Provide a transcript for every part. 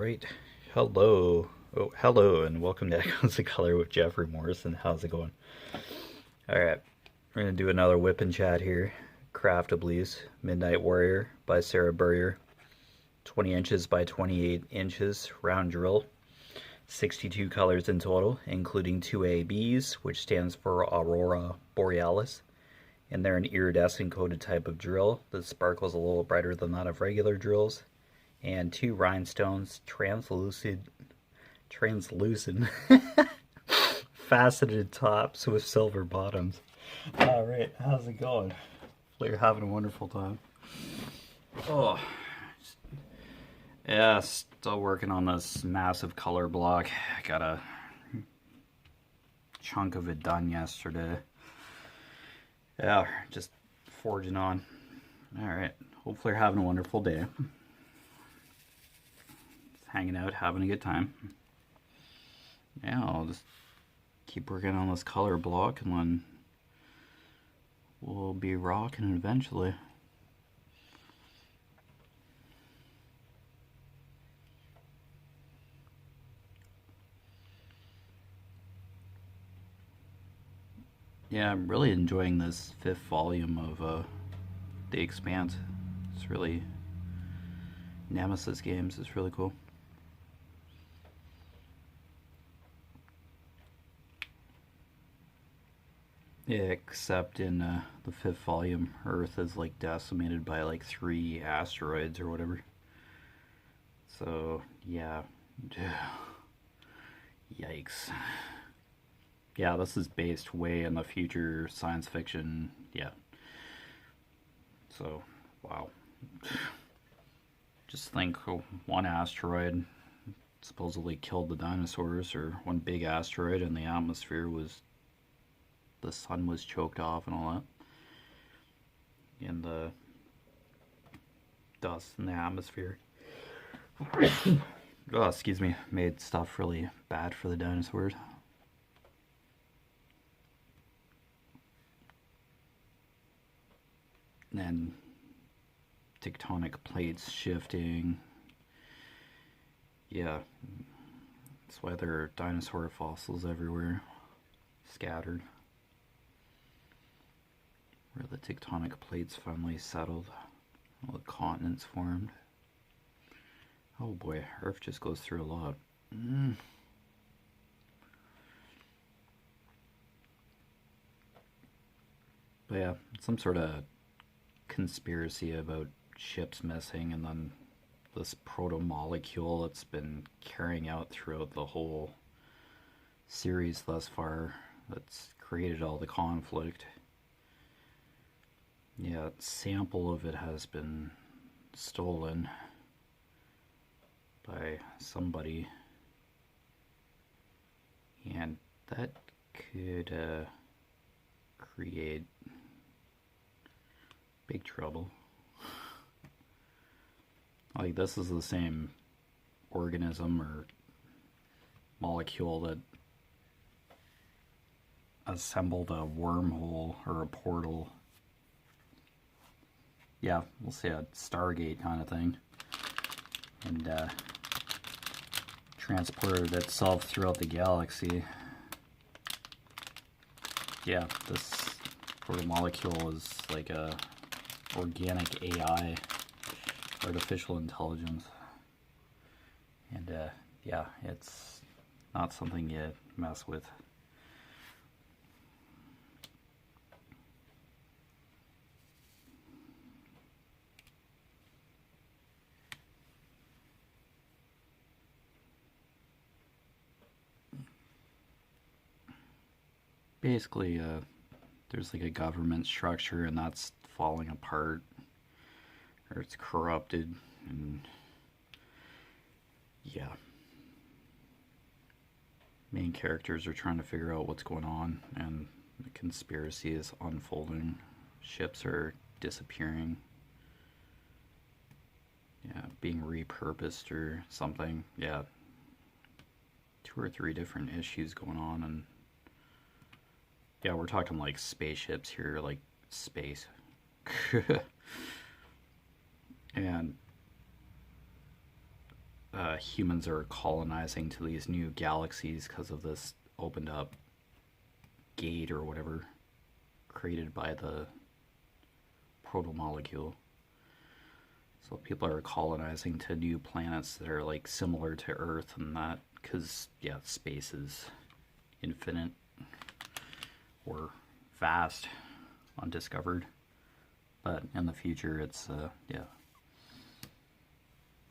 right. Hello. Oh, hello, and welcome to Echoes of Color with Jefferey Morrison. How's it going? All right. We're going to do another whip and chat here. Craftably's Midnight Warrior by Sarah Burrier. 20 inches by 28 inches round drill. 62 colors in total, including 2 ABs, which stands for Aurora Borealis. And they're an iridescent coated type of drill that sparkles a little brighter than that of regular drills. And 2 rhinestones, translucent, faceted tops with silver bottoms. All right, how's it going? Hopefully you're having a wonderful time. Oh, yeah, still working on this massive color block. Got a chunk of it done yesterday. Yeah, just forging on. All right, hopefully you're having a wonderful day. Hanging out, having a good time. Yeah, I'll just keep working on this color block and then we'll be rocking eventually. Yeah, I'm really enjoying this 5th volume of The Expanse. It's really... Nemesis games is really cool. Yeah, except in the 5th volume, Earth is like decimated by like 3 asteroids or whatever. So, yeah. Yikes. Yeah, this is based way in the future, science fiction. Yeah. So, wow. Just think, one asteroid supposedly killed the dinosaurs, or one big asteroid, and the atmosphere was... the sun was choked off and all that. And the dust in the atmosphere. Oh, excuse me, made stuff really bad for the dinosaurs. And tectonic plates shifting. Yeah, that's why there are dinosaur fossils everywhere, scattered. Where the tectonic plates finally settled, all the continents formed. Oh boy, Earth just goes through a lot. But yeah, some sort of conspiracy about ships missing, and then this proto-molecule that's been carrying out throughout the whole series thus far that's created all the conflict. Yeah, a sample of it has been stolen by somebody, and that could create big trouble. Like, this is the same organism or molecule that assembled a wormhole or a portal. Yeah, we'll say a Stargate kind of thing. And transported itself throughout the galaxy. Yeah, this proto-molecule is like a organic AI, artificial intelligence. And yeah, it's not something you mess with. Basically, there's like a government structure and that's falling apart, or it's corrupted, and yeah, main characters are trying to figure out what's going on, and the conspiracy is unfolding. Ships are disappearing, yeah, being repurposed or something. Yeah, 2 or 3 different issues going on, and yeah, we're talking like spaceships here, like space. And humans are colonizing to these new galaxies because of this opened up gate or whatever created by the protomolecule. So people are colonizing to new planets that are like similar to Earth and that, because yeah, space is infinite or vast, undiscovered. But in the future, it's yeah,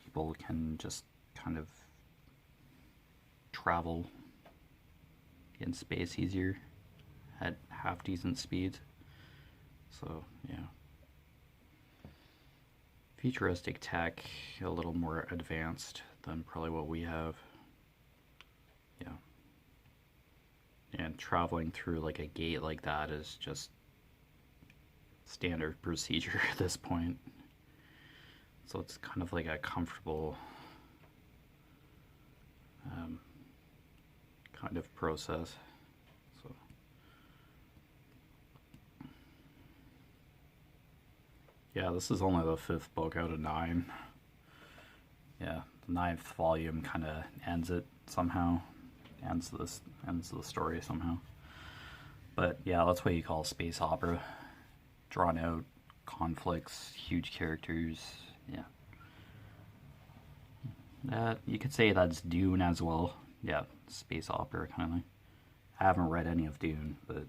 people can just kind of travel in space easier at half decent speeds. So yeah, futuristic tech, a little more advanced than probably what we have. Yeah. And traveling through like a gate like that is just standard procedure at this point. So it's kind of like a comfortable kind of process. So yeah, this is only the 5th book out of 9. Yeah, the 9th volume kind of ends it somehow. Ends the story somehow. But yeah, that's what you call space opera. Drawn out conflicts, huge characters. Yeah. You could say that's Dune as well. Yeah, space opera kind of thing. I haven't read any of Dune, but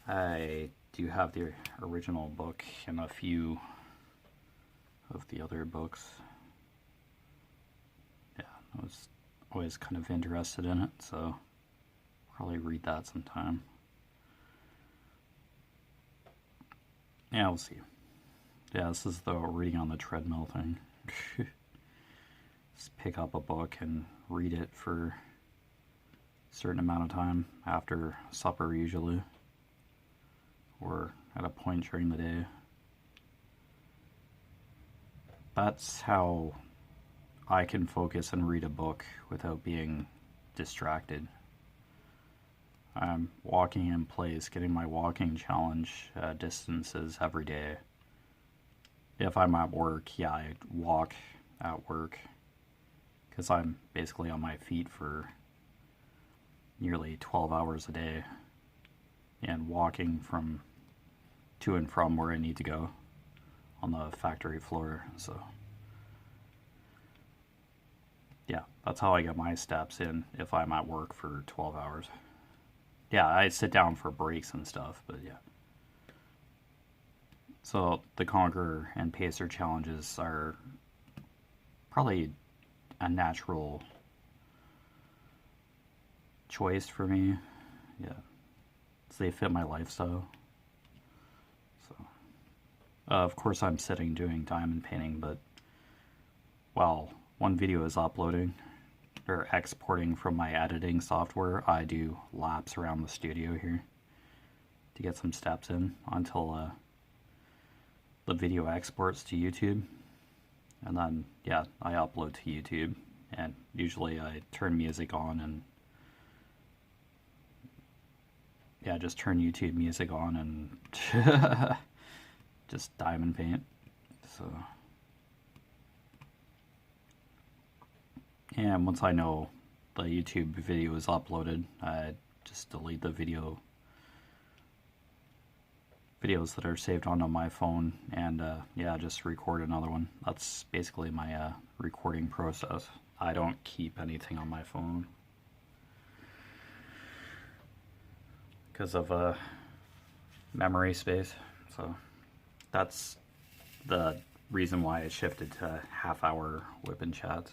I do have the original book and a few of the other books. Yeah, I was always kind of interested in it, so probably read that sometime. Yeah, we'll see. Yeah, this is the reading on the treadmill thing. Just pick up a book and read it for a certain amount of time after supper usually, or at a point during the day. That's how I can focus and read a book without being distracted. I'm walking in place, getting my walking challenge distances every day. If I'm at work, yeah, I walk at work because I'm basically on my feet for nearly 12 hours a day and walking from to and from where I need to go on the factory floor. So yeah, that's how I get my steps in if I'm at work for 12 hours. Yeah, I sit down for breaks and stuff, but yeah. So the Conqueror and Pacer challenges are probably a natural choice for me. Yeah, so they fit my lifestyle. So, of course, I'm sitting doing diamond painting, but while one video is uploading or exporting from my editing software, I do laps around the studio here to get some steps in until the video exports to YouTube. And then, yeah, I upload to YouTube, and usually I turn music on and yeah, just turn YouTube music on and just diamond paint. So, and once I know the YouTube video is uploaded, I just delete the videos that are saved onto my phone, and yeah, just record another one. That's basically my recording process. I don't keep anything on my phone because of memory space. So that's the reason why I shifted to half-hour WIP and chats,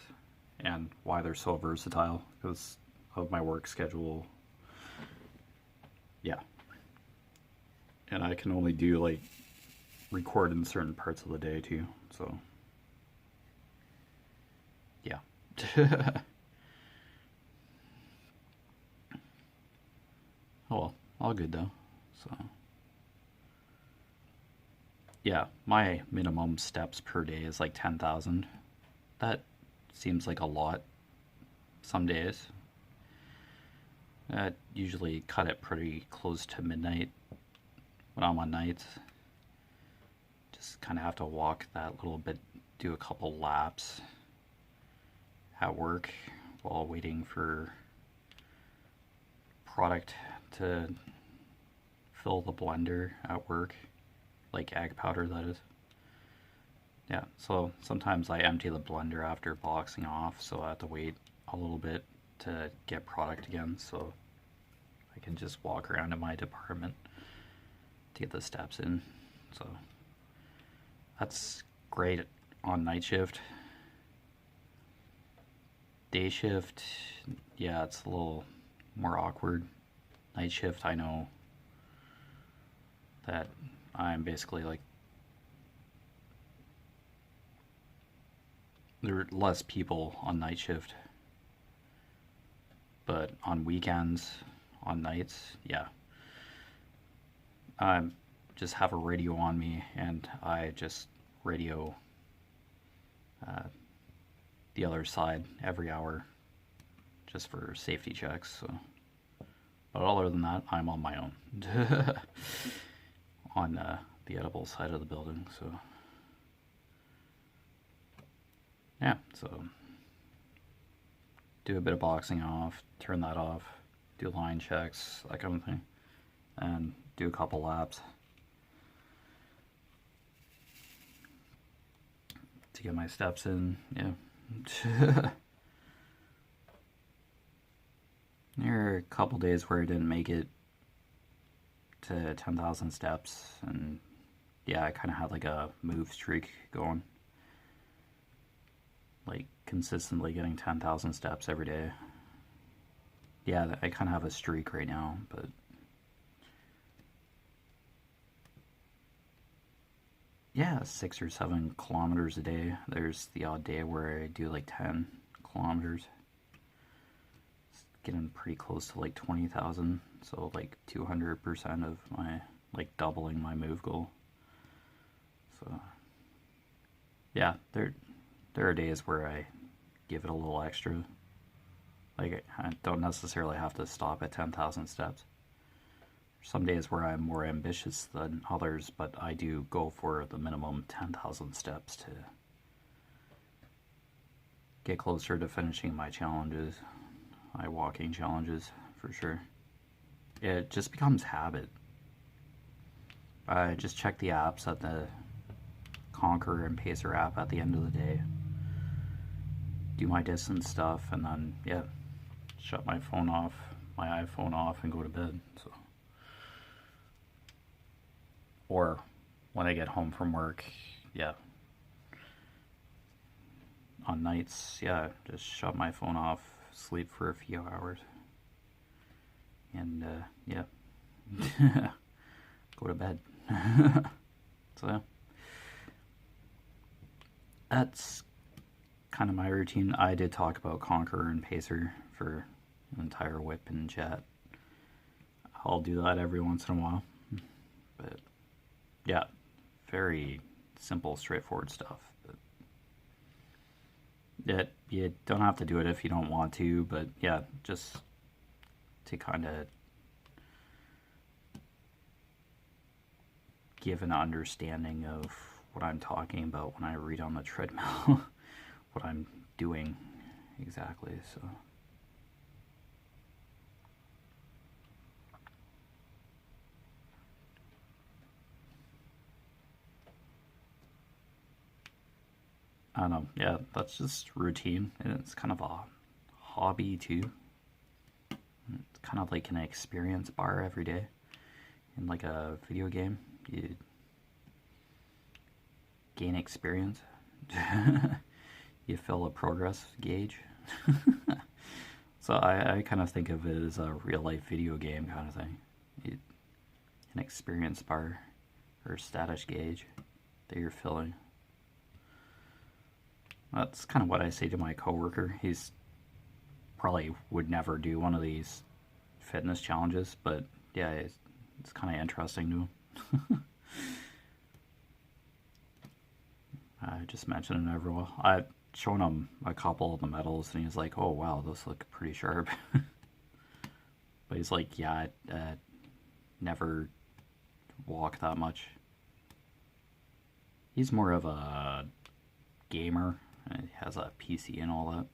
and why they're so versatile, because of my work schedule. Yeah. And I can only do like record in certain parts of the day too, so yeah. Oh well, all good though. So yeah, my minimum steps per day is like 10,000. That seems like a lot some days. I usually cut it pretty close to midnight when I'm on nights. Just kind of have to walk that little bit, do a couple laps, at work while waiting for product to fill the blender at work, like egg powder, that is. Yeah, so sometimes I empty the blender after boxing off, so I have to wait a little bit to get product again, so I can just walk around in my department to get the steps in. So that's great on night shift. Day shift, yeah, it's a little more awkward. Night shift, I know that I'm basically like, there are less people on night shift, but on weekends, on nights, yeah, I just have a radio on me and I just radio the other side every hour just for safety checks. So, but other than that, I'm on my own on the edible side of the building. So yeah, so do a bit of boxing off, turn that off, do line checks, that kind of thing, and do a couple laps to get my steps in. Yeah. There are a couple days where I didn't make it to 10,000 steps, and yeah, I kind of had like a move streak going, like consistently getting 10,000 steps every day. Yeah, I kind of have a streak right now, but yeah, 6 or 7 kilometers a day. There's the odd day where I do like 10 kilometers. It's getting pretty close to like 20,000, so like 200% of my, like doubling my move goal. So yeah, there are days where I give it a little extra. Like I don't necessarily have to stop at 10,000 steps. Some days where I'm more ambitious than others, but I do go for the minimum 10,000 steps to get closer to finishing my challenges, my walking challenges, for sure. It just becomes habit. I just check the apps at the Conqueror and Pacer app at the end of the day, do my distance stuff, and then, yeah, shut my phone off, my iPhone off, and go to bed. So. Or when I get home from work, yeah. On nights, yeah, just shut my phone off, sleep for a few hours, and yeah, go to bed. So that's kind of my routine. I did talk about Conqueror and Pacer for an entire WIP and chat. I'll do that every once in a while, but yeah, very simple, straightforward stuff. But yeah, you don't have to do it if you don't want to, but yeah, just to kind of give an understanding of what I'm talking about when I read on the treadmill, what I'm doing exactly. So I don't know, yeah, that's just routine, and it's kind of a hobby too. It's kind of like an experience bar every day in like a video game. You gain experience. You fill a progress gauge. So I kind of think of it as a real life video game kind of thing. An experience bar or status gauge that you're filling. That's kind of what I say to my coworker. He's probably would never do one of these fitness challenges, but yeah, it's kind of interesting to him. I just mentioned it every while. I've shown him a couple of the medals, and he's like, "Oh wow, those look pretty sharp." But he's like, "Yeah, I never walk that much." He's more of a gamer. He has a PC and all that.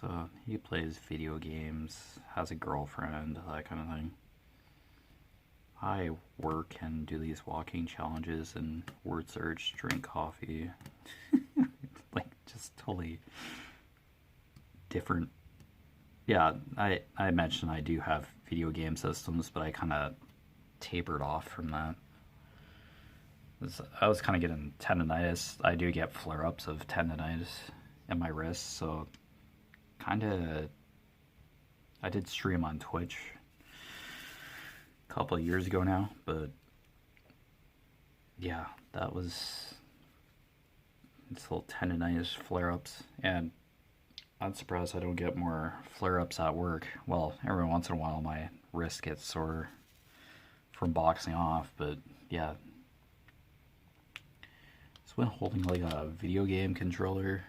So he plays video games, has a girlfriend, that kind of thing. I work and do these walking challenges and word search, drink coffee. Like, just totally different. Yeah, I mentioned I do have video game systems, but I kind of tapered off from that. I was kind of getting tendonitis. I do get flare-ups of tendonitis in my wrists, so kind of I did stream on Twitch a couple of years ago now, but yeah, that was it's little tendonitis flare-ups, and I'm surprised I don't get more flare-ups at work. Well, every once in a while my wrist gets sore from boxing off, but yeah. So when holding like a video game controller,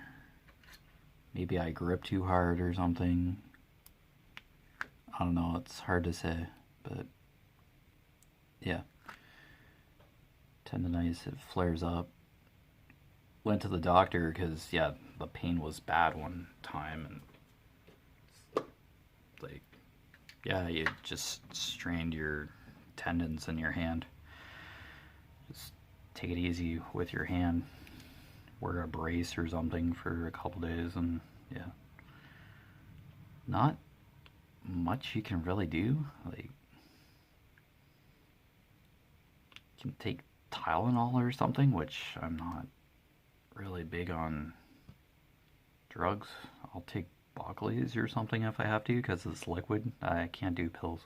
maybe I grip too hard or something. I don't know, it's hard to say, but yeah. Tendonitis, it flares up. Went to the doctor because, yeah, the pain was bad one time, and like, yeah, you just strained your tendons in your hand. Just take it easy with your hand. Wear a brace or something for a couple days, and yeah, not much you can really do. Like, you can take Tylenol or something, which I'm not really big on drugs. I'll take Bockley's or something if I have to, because it's liquid. I can't do pills.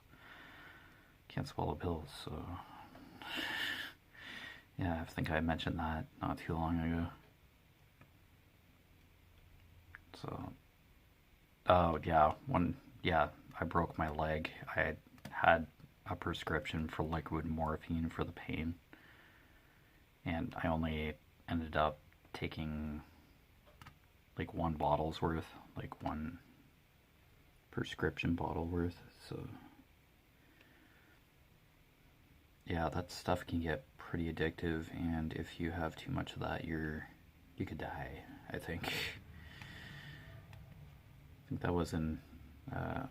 Can't swallow pills, so yeah, I think I mentioned that not too long ago. So, oh yeah, I broke my leg. I had a prescription for liquid morphine for the pain, and I only ended up taking like one bottle's worth, like one prescription bottle worth. So yeah, that stuff can get pretty addictive, and if you have too much of that, you could die, I think. I think that was in a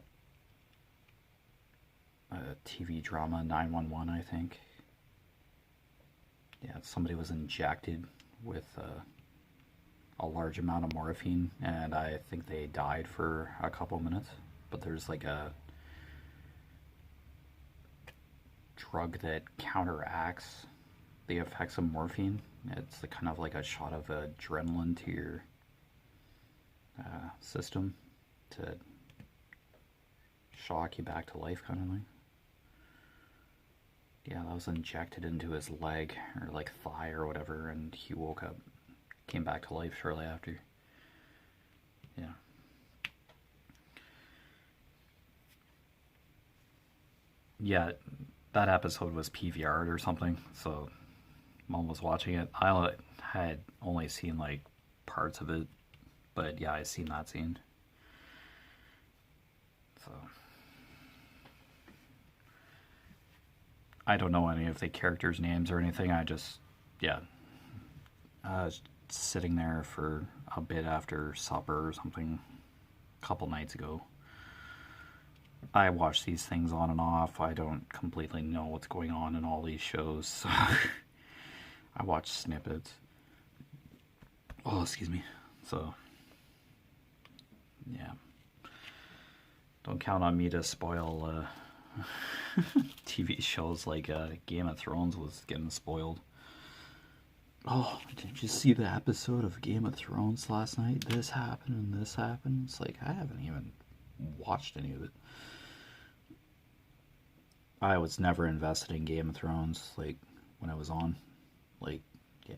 TV drama, 911, I think. Yeah, somebody was injected with a large amount of morphine, and I think they died for a couple minutes. But there's like a drug that counteracts the effects of morphine. It's kind of like a shot of adrenaline to your system to shock you back to life, kind of thing. Yeah, that was injected into his leg, or like thigh or whatever, and he woke up, came back to life shortly after. Yeah. Yeah, that episode was PVR'd or something, so Mom was watching it. I had only seen like parts of it, but yeah, I seen that scene. So I don't know any of the characters' names or anything. I was sitting there for a bit after supper or something a couple nights ago. I watch these things on and off. I don't completely know what's going on in all these shows, so I watch snippets. Oh, excuse me. So, yeah. Don't count on me to spoil TV shows like Game of Thrones was getting spoiled. Oh, did you see the episode of Game of Thrones last night? This happened and this happened. It's like, I haven't even watched any of it. I was never invested in Game of Thrones, like, when it was on. Like, yeah.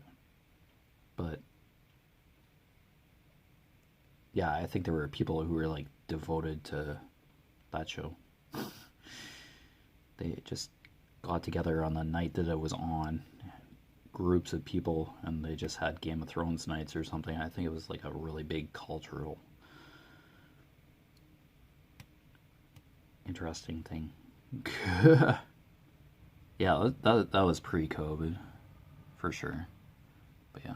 But, yeah, I think there were people who were, like, devoted to that show. They just got together on the night that it was on, groups of people, and they just had Game of Thrones nights or something. I think it was like a really big cultural interesting thing. Yeah, that was pre-COVID for sure. But yeah.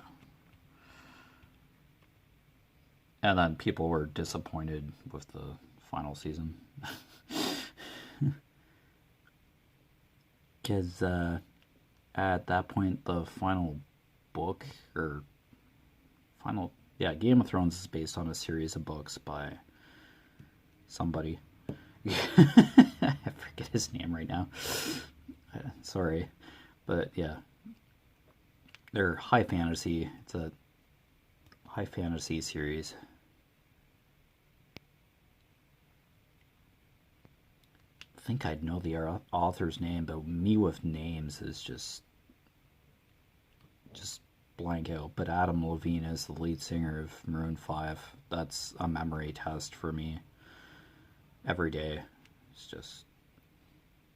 And then people were disappointed with the final season. Because at that point, the final book, or Game of Thrones is based on a series of books by somebody. I forget his name right now. Sorry. But yeah. They're high fantasy. It's a high fantasy series. I think I'd know the author's name, but me with names is just blank out. But Adam Levine is the lead singer of Maroon 5. That's a memory test for me every day. It's just,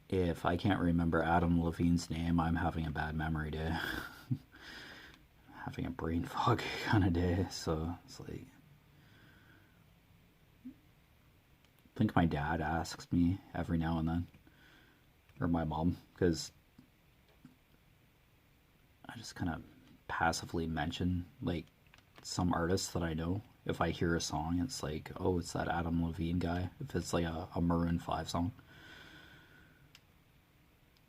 if I can't remember Adam Levine's name, I'm having a bad memory day. Having a brain fog kind of day. So it's like, I think my dad asks me every now and then, or my mom, because I just kind of passively mention like some artists that I know. If I hear a song, it's like, oh, it's that Adam Levine guy. If it's like a Maroon 5 song,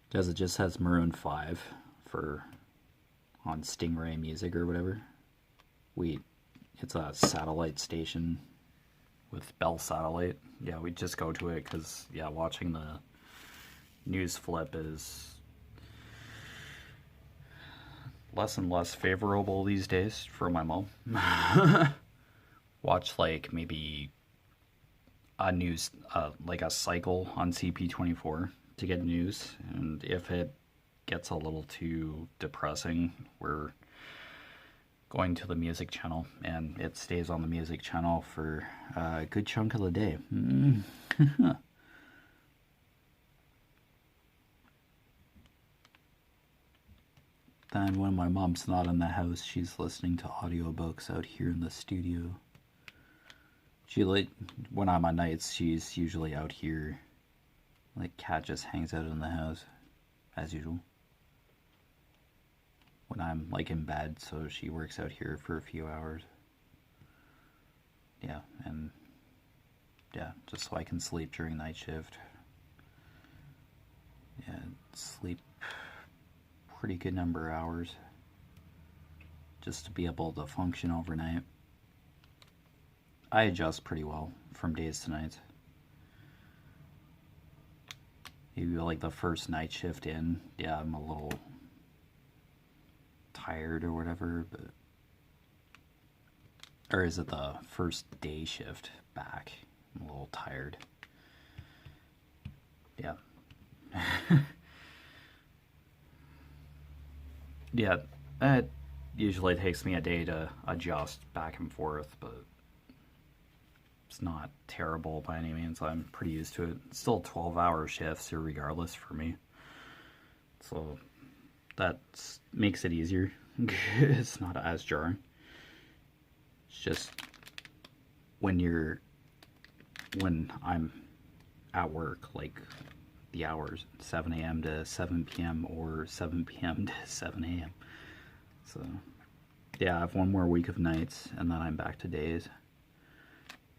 because it just has Maroon 5 on Stingray Music or whatever. It's a satellite station with Bell Satellite. Yeah, we just go to it because, yeah, watching the news flip is less and less favorable these days for my mom. Watch like maybe a news, like a cycle on CP24 to get news, and if it gets a little too depressing, we're going to the music channel, and it stays on the music channel for a good chunk of the day. Then when my mom's not in the house, she's listening to audiobooks out here in the studio. When I'm on nights, she's usually out here. Like, Cat just hangs out in the house, as usual. When I'm like in bed, so she works out here for a few hours. Yeah, and yeah, just so I can sleep during night shift. Yeah, sleep pretty good number of hours just to be able to function overnight. I adjust pretty well from days to nights. Maybe like the first night shift in, yeah, I'm a little tired or whatever, but, or is it the first day shift back? I'm a little tired. Yeah. Yeah, it usually takes me a day to adjust back and forth, but it's not terrible by any means. I'm pretty used to it. It's still 12-hour shifts regardless for me, so that makes it easier. It's not as jarring. It's just when I'm at work, like the hours, 7 a.m. to 7 p.m. or 7 p.m. to 7 a.m. So yeah, I have one more week of nights and then I'm back to days.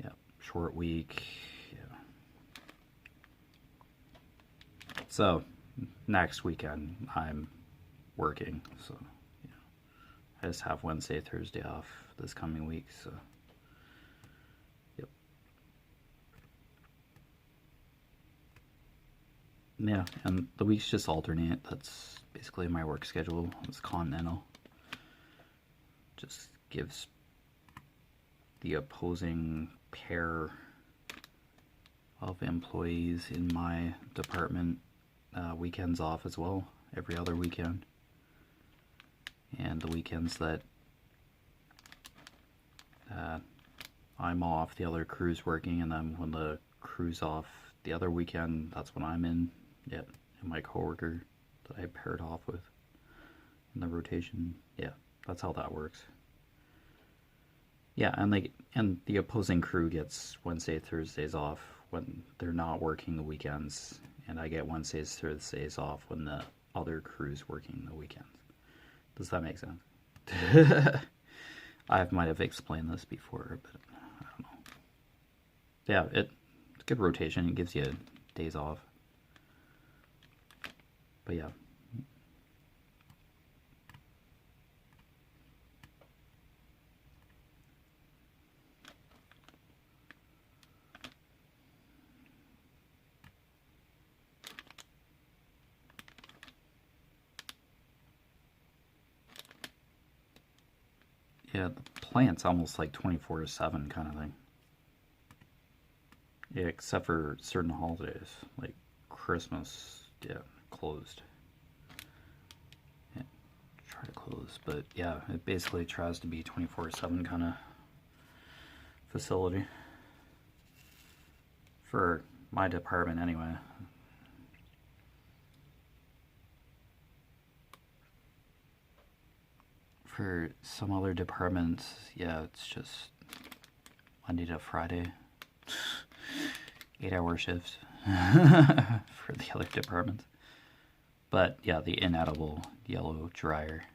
Yeah, short week. Yeah. So next weekend I'm working, so yeah, I just have Wednesday, Thursday off this coming week, so yep. Yeah, and the weeks just alternate. That's basically my work schedule. It's continental. Just gives the opposing pair of employees in my department weekends off as well, every other weekend. And the weekends that I'm off, the other crew's working, and then when the crew's off the other weekend, that's when I'm in. Yep, and my coworker that I paired off with in the rotation. Yeah, that's how that works. Yeah, and the opposing crew gets Wednesday, Thursdays off when they're not working the weekends, and I get Wednesdays, Thursdays off when the other crew's working the weekends. Does that make sense? I might have explained this before, but Yeah, it's good rotation. It gives you days off. But yeah. Yeah, the plant's almost like 24/7 kind of thing. Yeah, except for certain holidays, like Christmas, yeah, closed. Yeah, try to close, but yeah, it basically tries to be 24/7 kind of facility. For my department, anyway. For some other departments, yeah, it's just Monday to Friday. 8-hour shifts for the other departments. But yeah, the inedible yellow dryer,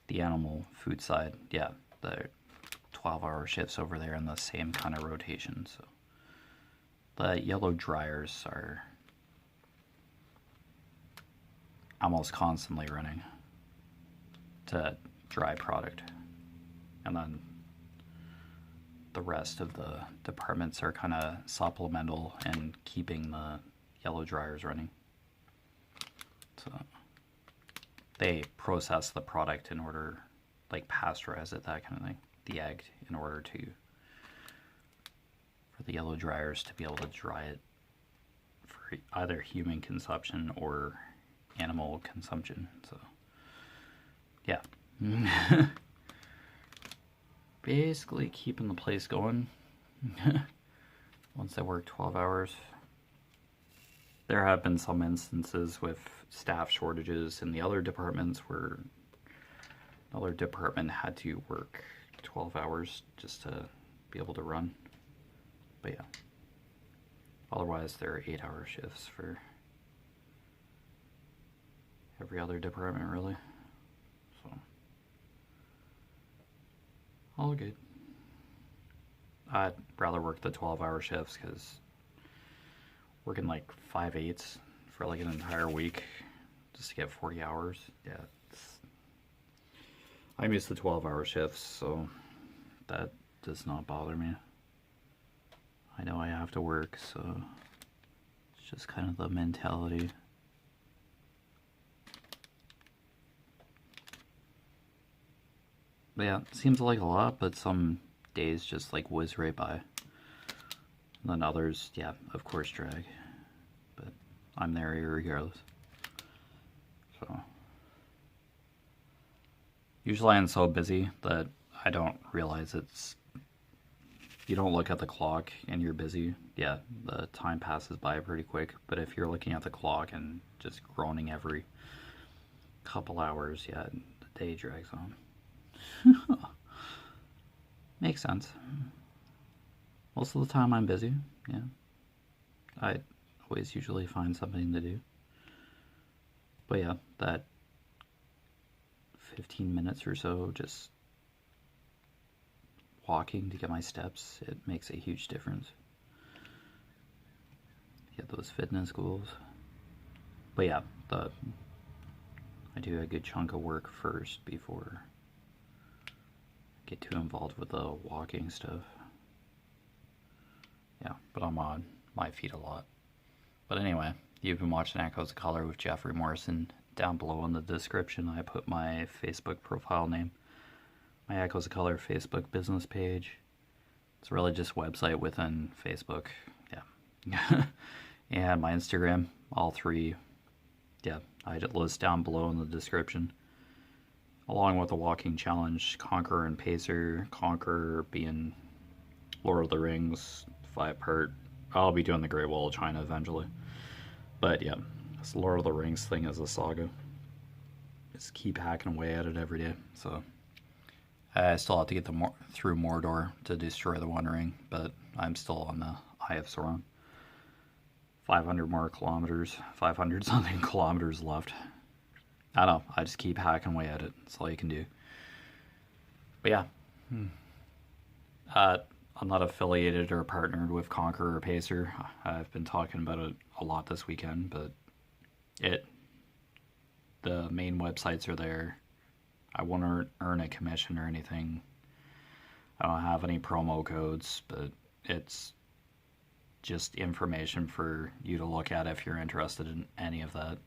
the animal food side, yeah, the 12-hour shifts over there in the same kind of rotation. So the yellow dryers are almost constantly running to dry product. And then the rest of the departments are kind of supplemental and keeping the yellow dryers running. So they process the product in order, like pasteurize it, that kind of thing, the egg, in order to, for the yellow dryers to be able to dry it for either human consumption or animal consumption. So yeah. Basically keeping the place going. Once I work 12 hours. There have been some instances with staff shortages in the other departments where another department had to work 12 hours just to be able to run. But yeah. Otherwise, there are 8-hour shifts for every other department, really. So, all good. I'd rather work the 12-hour shifts because working like 5/8 for like an entire week just to get 40 hours, yeah, I'm used to 12-hour shifts, so that does not bother me. I know I have to work, so it's just kind of the mentality. But yeah, it seems like a lot, but some days just like whiz right by. And then others, yeah, of course drag. But I'm there regardless. So usually I'm so busy that I don't realize it's, you don't look at the clock and you're busy, yeah, the time passes by pretty quick. But if you're looking at the clock and just groaning every couple hours, yeah, the day drags on. Makes sense. Most of the time I'm busy, yeah. I always usually find something to do. But yeah, that 15 minutes or so just walking to get my steps, it makes a huge difference. Get those fitness goals. But yeah, I do a good chunk of work first before I get too involved with the walking stuff. Yeah, but I'm on my feet a lot. But anyway, you've been watching Echoes of Color with Jeffery Morrison. Down below in the description, I put my Facebook profile name, my Echoes of Color Facebook business page. It's really just a website within Facebook, yeah. And my Instagram, all three, yeah, I list down below in the description. Along with the walking challenge, Conqueror and Pacer. Conqueror being Lord of the Rings, 5-part. I'll be doing the Great Wall of China eventually. But yeah, this Lord of the Rings thing is a saga. Just keep hacking away at it every day. So I still have to get through Mordor to destroy the One Ring, but I'm still on the Eye of Sauron. 500 more kilometers, 500 something kilometers left. I don't know, I just keep hacking away at it. That's all you can do. But yeah. I'm not affiliated or partnered with Conqueror or Pacer. I've been talking about it a lot this weekend, but the main websites are there. I won't earn a commission or anything. I don't have any promo codes, but it's just information for you to look at if you're interested in any of that.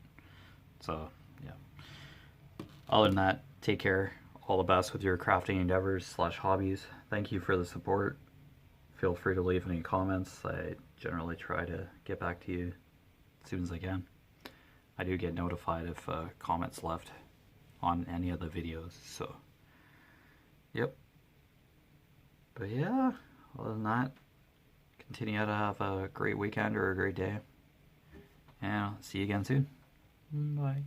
So, yeah. Other than that, take care. All the best with your crafting endeavors / hobbies. Thank you for the support. Feel free to leave any comments. I generally try to get back to you as soon as I can. I do get notified if comments left on any of the videos, so yep. But yeah, other than that, continue to have a great weekend or a great day. And I'll see you again soon. Bye.